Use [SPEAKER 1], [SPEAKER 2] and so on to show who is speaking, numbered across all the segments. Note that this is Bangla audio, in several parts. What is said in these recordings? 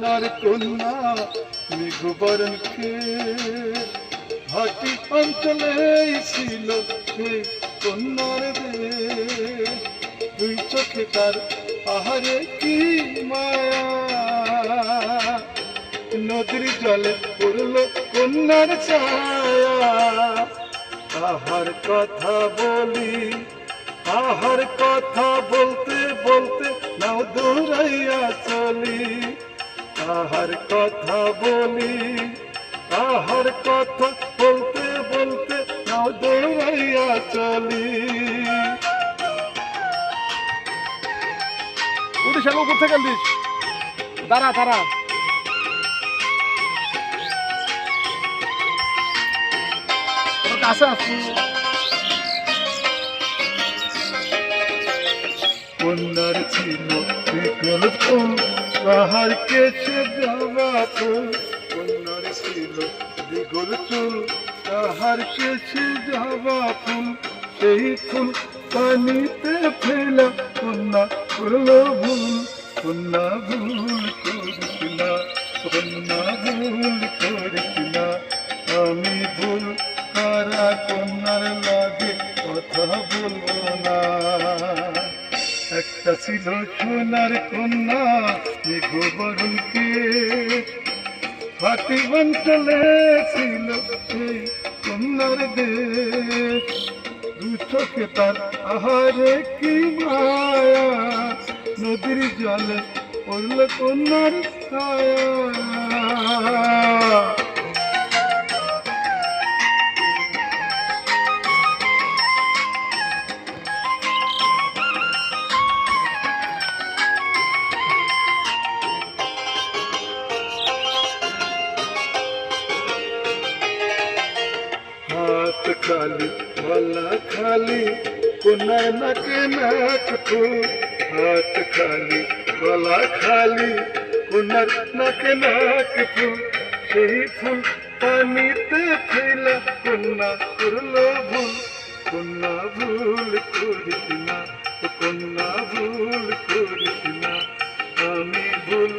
[SPEAKER 1] সোনার কন্যা মৃগবরণকে ভাটি অঞ্চলে ছিল সেই কন্যার দেশ। দুই চোখে তার আহারে কি মায়া, নদীর জলে পড়ল কন্যার ছায়া। আহার কথা বলি, আহার কথা বলতে বলতে নাও দৌড়াইয়া চলি। আহার কথা বলি, আহার কথা বলতে বলতে নাও দৌড়াইয়া চলি।
[SPEAKER 2] উঠিস আগে উপর থেকে দিস, দাঁড়া দাঁড়া। কাছে আসছি।
[SPEAKER 1] কন্যার ছিল বিকল ফুল, তাহার কেছে জবা ফুল। কন্যার ছিল বিকল চুল, তাহার কেছে জবা ফুল। সেই ফুল পানিতে ফেলা কন্যা করল ভুল। কন্যা ভুল করিস না, কন্যা ভুল করিস না। আমি ভুল কারা কন্যার লাগে কথা বলবো না। একটা ছিল সোনার কন্যা মৃগবরণকে, ভাটি অঞ্চলে ছিল সেই কন্যার দেশ। দু চোখে তার আহারে কি মায়া, নদীর জলে পড়ল কন্যার ছায়া। हाथ खाली गला खाली कन्यार नाके नाक फूल। हाथ खाली गला खाली कन्यार नाके नाक फूल। সেই ফুল পানিতে ফেলা কন্যা করল ভুল। কন্যা ভুল করিস না, কন্যা ভুল করিস না। আমি ভুল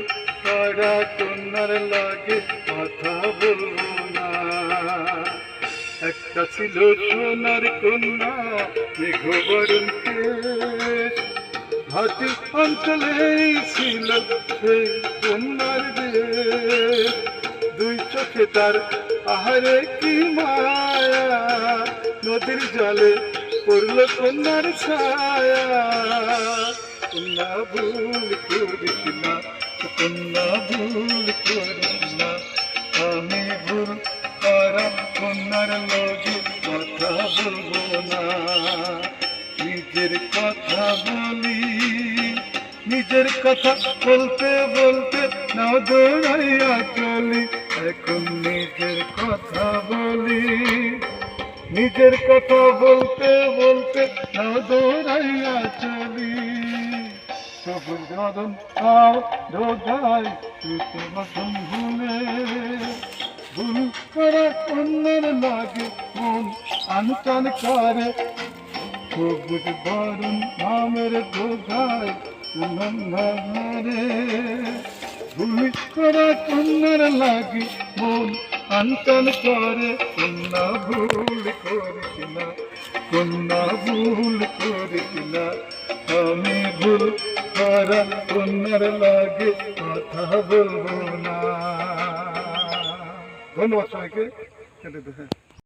[SPEAKER 1] কারা কন্যার লাগে কথা বলবো না। একটা ছিল সোনার কন্যা মৃগবরণকে, ভাটি অঞ্চলে ছিল সেই কন্যার দেশ। দুই চোখে তার আহারে কি মায়া, নদীর জলে পড়ল কন্যার ছায়া। কন্যা ভুল করিস না, কন্যা ভুল করিস না। আমি ভুল কারা কন্যার লগে কথা বলবো না। নিজের কথা বলি, নিজের কথা বলতে বলতে না দৌড়াইয়া চলি। এখন নিজের কথা বলি, নিজের কথা বলতে বলতে না দৌড়াইয়া চলি। সবুজ বাদন আও ঢোকাই তুই বাসন ভুলে, ভুল করা কন্যার লাগে মন আনচান করে। সবুজ বাদন নামের ঢোকাই রে, ভুল করা কন্যার লাগে মন আনচান করে। কন্যা ভুল করিস না, কন্যা ভুল করিস না। আমি ভুল করা কন্যার লাগে কথা বলবো না। ধন্যবাদ সবাইকে।